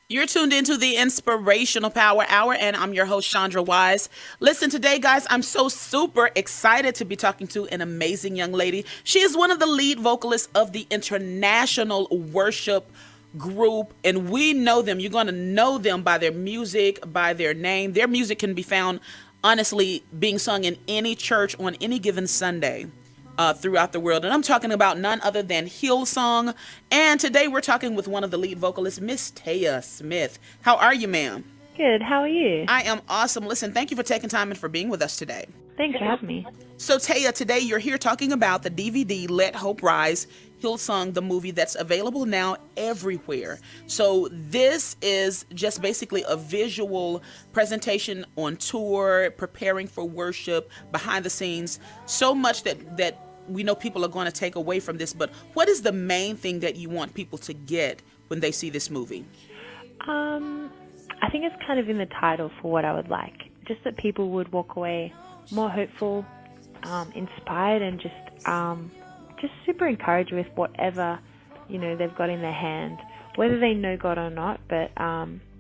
You're tuned into the Inspirational Power Hour, and I'm your host, Chandra Wise. Listen, today, guys, I'm so super excited to be talking to an amazing young lady. She is one of the lead vocalists of the international worship group, and we know them. You're going to know them by their music, by their name. Their music can be found, honestly, being sung in any church on any given Sunday throughout the world. And I'm talking about none other than Hillsong. And today we're talking with one of the lead vocalists, Miss Taya Smith. How are you, ma'am? Good. How are you? I am awesome. Listen, thank you for taking time and for being with us today. Thanks for having me. So, Taya, today you're here talking about the DVD Let Hope Rise, Hillsong, the movie that's available now everywhere. So this is just basically a visual presentation on tour, preparing for worship, behind the scenes. So much that we know people are going to take away from this. But what is the main thing that you want people to get when they see this movie? I think it's kind of in the title for what I would like. Just that people would walk away more hopeful, inspired, and just super encouraged with whatever, they've got in their hand, whether they know God or not, but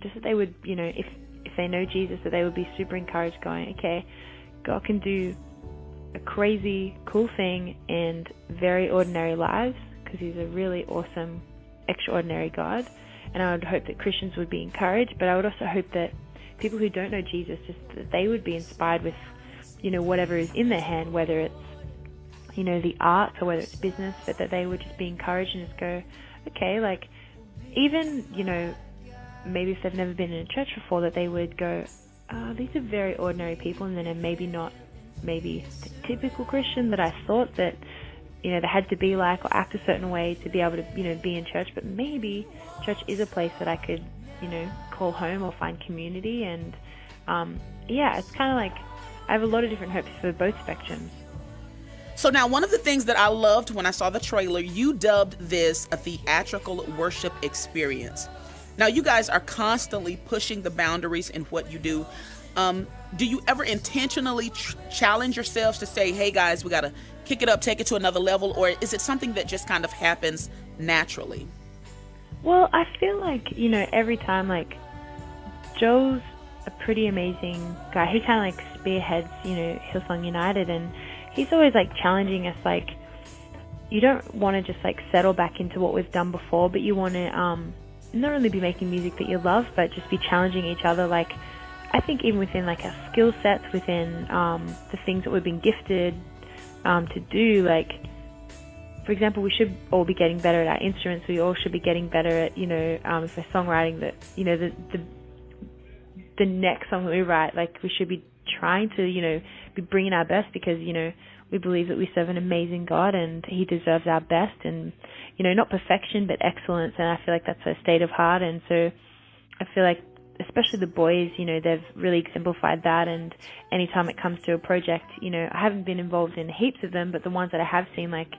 just that they would, if they know Jesus, that they would be super encouraged going, okay, God can do a crazy, cool thing in very ordinary lives because he's a really awesome, extraordinary God. And I would hope that Christians would be encouraged, but I would also hope that people who don't know Jesus, just that they would be inspired with, whatever is in their hand, whether it's, the arts or whether it's business, but that they would just be encouraged and just go, okay, like, even, maybe if they've never been in a church before, that they would go, these are very ordinary people, and then maybe not maybe the typical Christian that I thought that, they had to be like or act a certain way to be able to, be in church, but maybe church is a place that I could, call home or find community. And, it's kind of like I have a lot of different hopes for both spectrums. So now, one of the things that I loved when I saw the trailer, you dubbed this a theatrical worship experience. Now, you guys are constantly pushing the boundaries in what you do. Do you ever intentionally challenge yourselves to say, hey, guys, we got to kick it up, take it to another level, or is it something that just kind of happens naturally? Well, I feel like, every time, like, Joe's a pretty amazing guy. He kind of, like, spearheads, Hillsong United, and he's always, like, challenging us, like, you don't want to just, like, settle back into what we've done before, but you want to not only be making music that you love, but just be challenging each other. Like, I think even within, like, our skill sets, within the things that we've been gifted to do, like, for example, we should all be getting better at our instruments. We all should be getting better at, if we're songwriting, that, the next song that we write, like, we should be trying to, be bringing our best because, we believe that we serve an amazing God and he deserves our best and, not perfection, but excellence. And I feel like that's a state of heart. And so I feel like, especially the boys, they've really exemplified that. And anytime it comes to a project, I haven't been involved in heaps of them, but the ones that I have seen, like,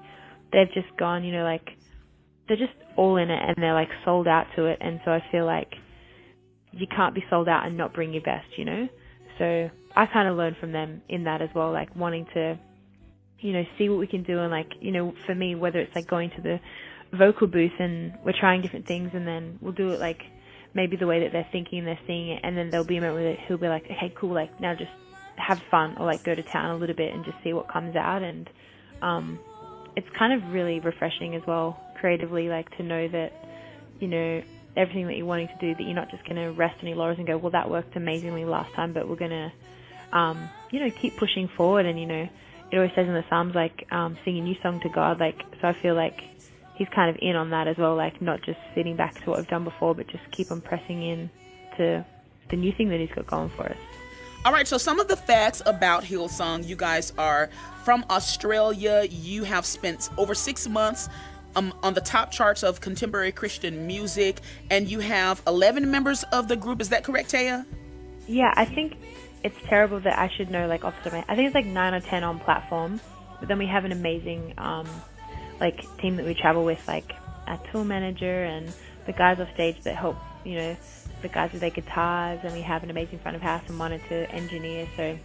they've just gone, like, they're just all in it and they're, like, sold out to it. And so I feel like you can't be sold out and not bring your best, So I kind of learned from them in that as well, like, wanting to, see what we can do. And, like, for me, whether it's, like, going to the vocal booth and we're trying different things and then we'll do it, like, maybe the way that they're thinking, they're seeing it, and then there'll be a moment where he'll be like, okay, cool, like, now just have fun, or, like, go to town a little bit and just see what comes out. And it's kind of really refreshing as well, creatively, like, to know that, everything that you're wanting to do, that you're not just going to rest on your laurels and go, well, that worked amazingly last time, but we're going to, keep pushing forward. And, it always says in the Psalms, like, sing a new song to God, like, so I feel like he's kind of in on that as well, like, not just sitting back to what we've done before, but just keep on pressing in to the new thing that he's got going for us. All right, so some of the facts about Hillsong: you guys are from Australia. You have spent over 6 months on the top charts of contemporary Christian music, and you have 11 members of the group. Is that correct, Taya? Yeah, I think it's terrible that I should know, like, off the top of my head. I think it's like 9 or 10 on platform, but then we have an amazing team that we travel with, like our tour manager and the guys off stage that help, the guys with their guitars, and we have an amazing front of house and monitor engineer. So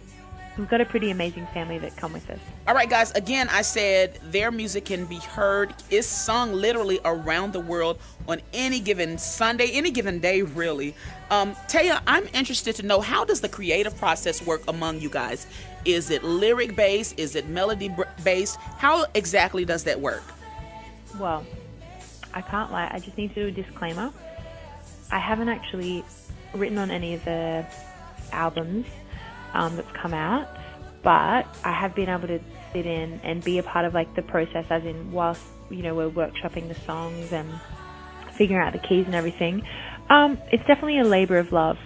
we've got a pretty amazing family that come with us. All right, guys, again, I said their music can be heard, is sung literally around the world on any given Sunday, any given day, really. Taya, I'm interested to know, how does the creative process work among you guys? Is it lyric based? Is it melody based? How exactly does that work? Well, I can't lie, I just need to do a disclaimer. I haven't actually written on any of the albums that's come out, but I have been able to sit in and be a part of like the process, as in whilst we're workshopping the songs and figuring out the keys and everything. It's definitely a labor of love,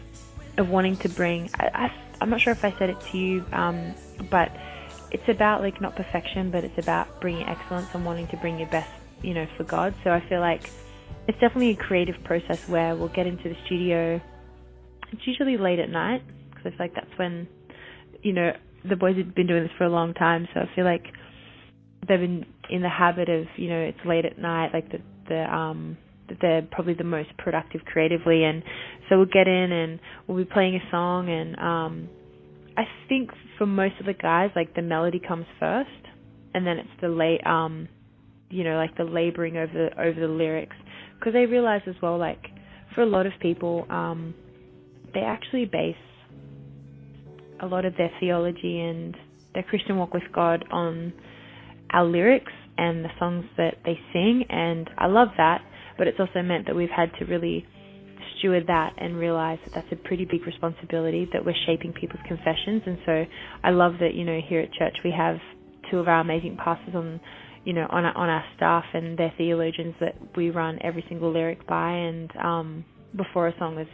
of wanting to bring, I'm not sure if I said it to you, but it's about like not perfection, but it's about bringing excellence and wanting to bring your best for God. So I feel like it's definitely a creative process where we'll get into the studio. It's usually late at night, because I feel like that's when the boys have been doing this for a long time, so I feel like they've been in the habit of it's late at night, like they're probably the most productive creatively, and so we'll get in and we'll be playing a song, and I think for most of the guys, like the melody comes first, and then it's the like the laboring over the lyrics, because they realize as well, like for a lot of people, they actually base a lot of their theology and their Christian walk with God on our lyrics and the songs that they sing, and I love that, but it's also meant that we've had to really steward that and realize that that's a pretty big responsibility, that we're shaping people's confessions. And so I love that here at church we have two of our amazing pastors on our staff, and they're theologians that we run every single lyric by, and before a song is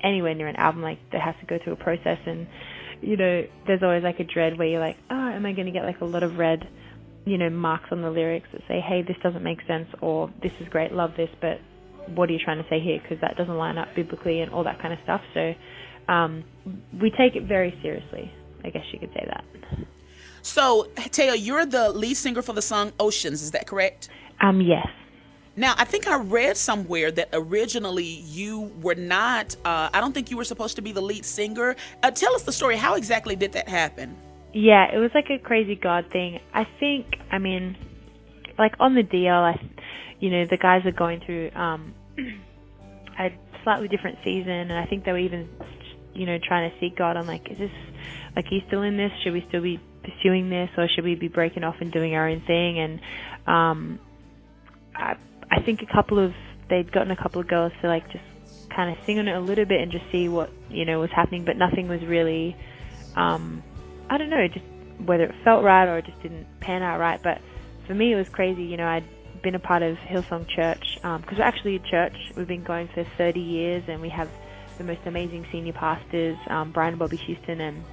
anywhere near an album, like there has to go through a process, and there's always like a dread where you're like, oh, am I going to get like a lot of red marks on the lyrics that say, hey, this doesn't make sense, or this is great, love this, but what are you trying to say here, because that doesn't line up biblically, and all that kind of stuff. So we take it very seriously, I guess you could say that. So Taya, you're the lead singer for the song Oceans, is that correct? Yes. Now, I think I read somewhere that originally you were not, I don't think you were supposed to be the lead singer. Tell us the story. How exactly did that happen? Yeah, it was like a crazy God thing. I like on the DL, the guys are going through a slightly different season, and I think they were even, trying to seek God on like, is this, like, are you still in this? Should we still be pursuing this, or should we be breaking off and doing our own thing? And I think they'd gotten a couple of girls to like just kind of sing on it a little bit and just see what was happening, but nothing was really I don't know, just whether it felt right or it just didn't pan out right. But for me it was crazy. I'd been a part of Hillsong Church, because we're actually a church. We've been going for 30 years, and we have the most amazing senior pastors, Brian and Bobby Houston, and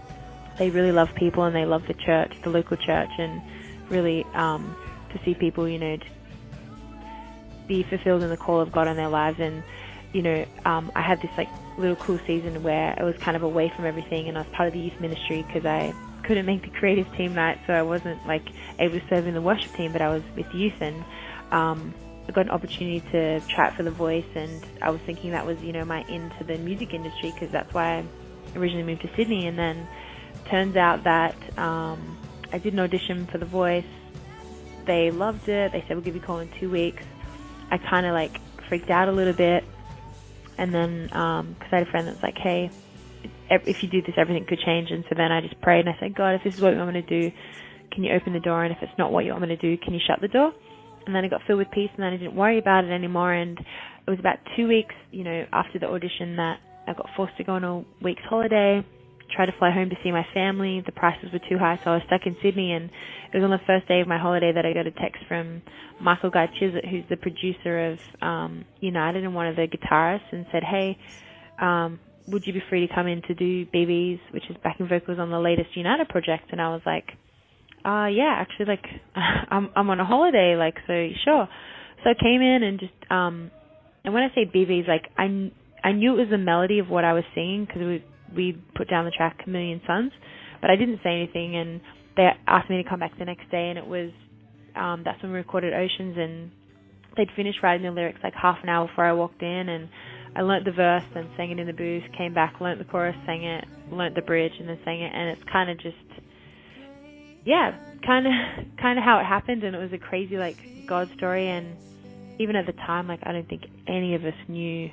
they really love people, and they love the church, the local church, and really to see people just be fulfilled in the call of God in their lives. And I had this like little cool season where I was kind of away from everything, and I was part of the youth ministry because I couldn't make the creative team night, so I wasn't like able to serve in the worship team, but I was with youth, and I got an opportunity to try out for The Voice, and I was thinking that was my into the music industry, because that's why I originally moved to Sydney. And then turns out that I did an audition for The Voice. They loved it. They said, we'll give you a call in 2 weeks. I kind of like freaked out a little bit, and then because I had a friend that's like, hey, if you do this, everything could change. And so then I just prayed, and I said, God, if this is what you want me to do, can you open the door? And if it's not what you want me to do, can you shut the door? And then I got filled with peace, and then I didn't worry about it anymore. And it was about 2 weeks, after the audition, that I got forced to go on a week's holiday, try to fly home to see my family. The prices were too high, so I was stuck in Sydney. And it was on the first day of my holiday that I got a text from Michael Guy Chisholm, who's the producer of United and one of the guitarists, and said, hey, would you be free to come in to do BBs, which is backing vocals on the latest United project? And I was like, yeah, actually, like, I'm on a holiday, like, so sure. So I came in and just, and when I say BBs, like, I knew it was the melody of what I was singing, because we put down the track A Million Suns, but I didn't say anything, and they asked me to come back the next day, and it was, that's when we recorded Oceans, and they'd finished writing the lyrics like half an hour before I walked in, and I learnt the verse and sang it in the booth, came back, learnt the chorus, sang it, learnt the bridge, and then sang it, and it's kind of just, kind of how it happened, and it was a crazy, like, God story, and even at the time, like, I don't think any of us knew,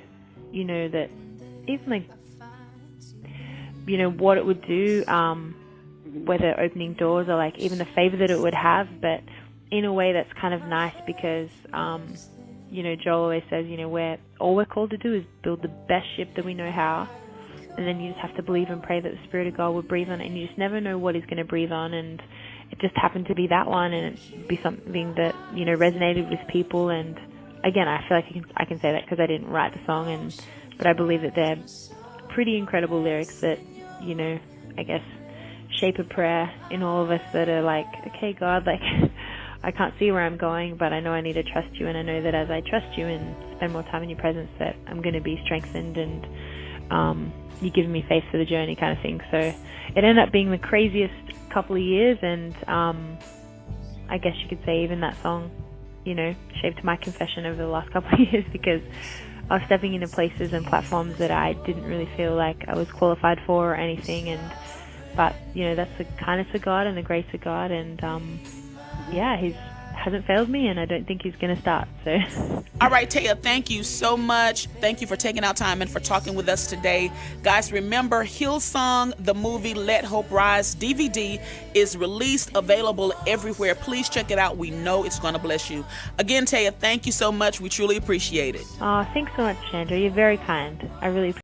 that even, like, what it would do, whether opening doors or, like, even the favor that it would have, but in a way that's kind of nice because, Joel always says, all we're called to do is build the best ship that we know how, and then you just have to believe and pray that the Spirit of God will breathe on it, and you just never know what He's going to breathe on, and it just happened to be that one, and it'd be something that, resonated with people, and again, I feel like I can say that because I didn't write the song, but I believe that they're pretty incredible lyrics that, I guess, shape a prayer in all of us that are like, okay, God, like, I can't see where I'm going, but I know I need to trust you, and I know that as I trust you and spend more time in your presence that I'm going to be strengthened, and you're giving me faith for the journey kind of thing. So it ended up being the craziest couple of years, and I guess you could say even that song, shaped my confession over the last couple of years, because I was stepping into places and platforms that I didn't really feel like I was qualified for or anything, but that's the kindness of God and the grace of God, and He hasn't failed me, and I don't think He's going to start. So, all right, Taya, thank you so much. Thank you for taking out time and for talking with us today. Guys, remember, Hillsong, the movie Let Hope Rise DVD is released, available everywhere. Please check it out. We know it's going to bless you. Again, Taya, thank you so much. We truly appreciate it. Oh, thanks so much, Chandra. You're very kind. I really appreciate it.